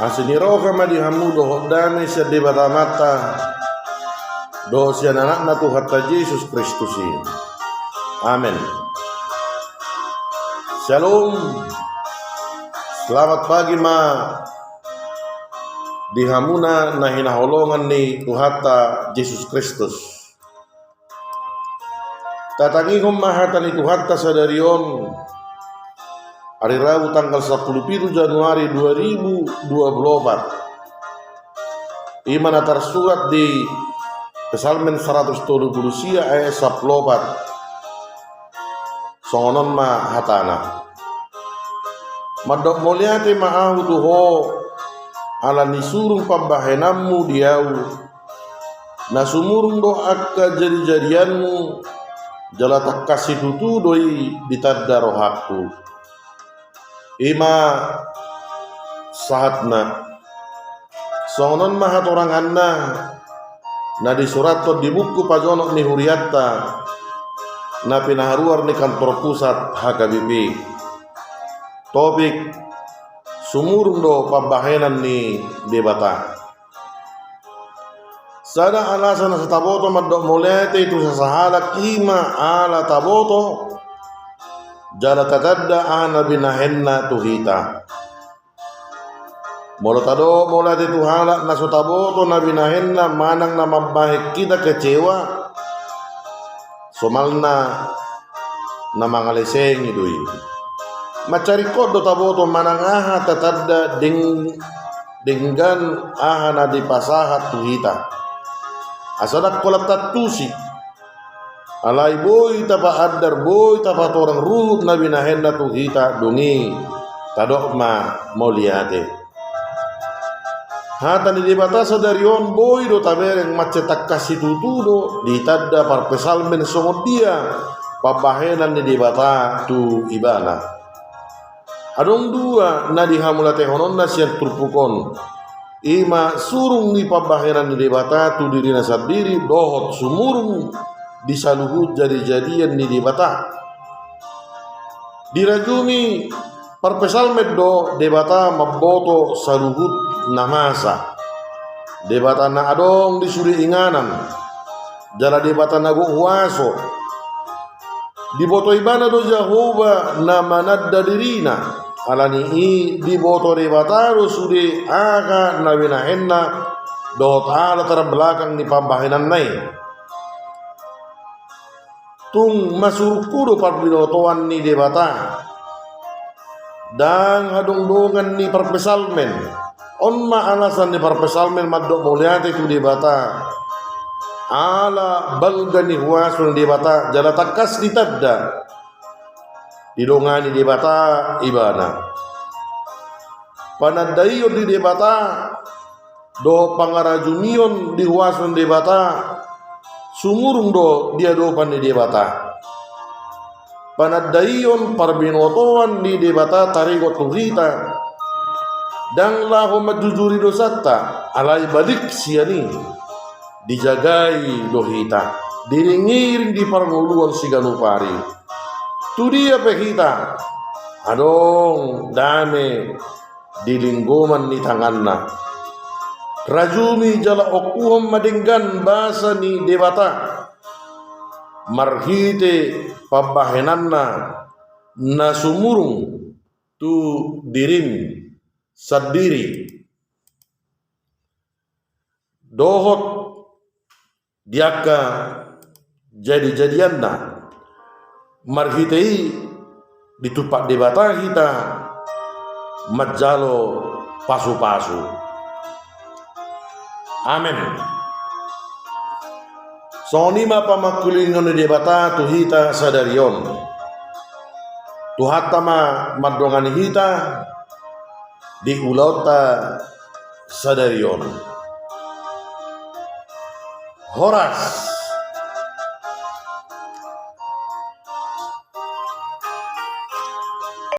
Hasiniroka madihamu doho dame sa debata mata doho siya anak na Tuhan Yesus Kristus. Amin. Shalom. Selamat pagi ma dihamuna na hinaholongan ni Tuhan Yesus Kristus. Tatangihom mahata ni Tuhan sa darion hari Rabu tanggal 10 Januari 2024. Iman tersurat di Psalmen 130 ayat 14. Songonon ma hatana. Madok moliate maahu tuho ala nisurung pambahenammu diau. Nasumurung do akka jadi-jadianmu jalatak kasih tutu doi ditadda rohaku. Ima sahatna songonon mahat orang anna na di surat di buku pajonok ni huriatta na pinaharuar ni kantor pusat HKBP topik sumurung do pambahenan ni debata sada alasan sa taboto maddo molete itu sa sahalak ima ala taboto jala tatadda ana binahenna tuhita molo tado mola de tuhala na sotaboto na binahenna manang na mabahik kita kecewa somalna na mangaleseng idui macari kodo taboto manang aha tatadda dinggan aha na dipasahat tuhita asadak kolap tatusi alai boy tapa adar boy tapa torang ruhut na binahenna tuhita dungi tadok ma moliate hata ni debata sadarion boy do tabereng macetak kasih tutudo ditadda par pesalmen songod dia pabahenan ni debata tu ibana adong dua na dihamulate honon na siang turpukon ima surung ni pabahenan ni debata tu dirina sabdiri dohot sumurung disaluhut jadi-jadian ni debata dirajumi parpesalmet do debata maboto saluhut namasa debata na adong disuri inganan jala debata na guhuaso diboto ibana do Jehovah na manadda dirina alani i diboto debata do suri aga na binahenna do ta'ala terbelakang ni pambahenan nai tung masurukuro parbinotoan ni debata dan hadung-dungan ni parpesalmen on ma alasan ni parpesalmen maddo moliate tu debata ala balga ni huasun debata jala takas ditadda didongani debata ibana panadayo di debata do pangarajunion di huasun debata sumurung do dia dopan di debata panadayon parbinotoan di debata tarigo tuhita dan lahu majujuri dosata alai balik siani dijagai dohita diringiring di parnguluan siganupari tu dia pehita adong dame di linggoman ni tanganna rajumi jala okuham madenggan basa ni debata marhite pabahenanna na sumurung tu dirim sadiri dohot diaka jadi-jadianna marhitei ditupak debata kita majalo pasu-pasu. Amin. Sonima pamakulingon ni debata tuhita sadarion. Tuhata ma madongan hita di ulauta sadarion. Horas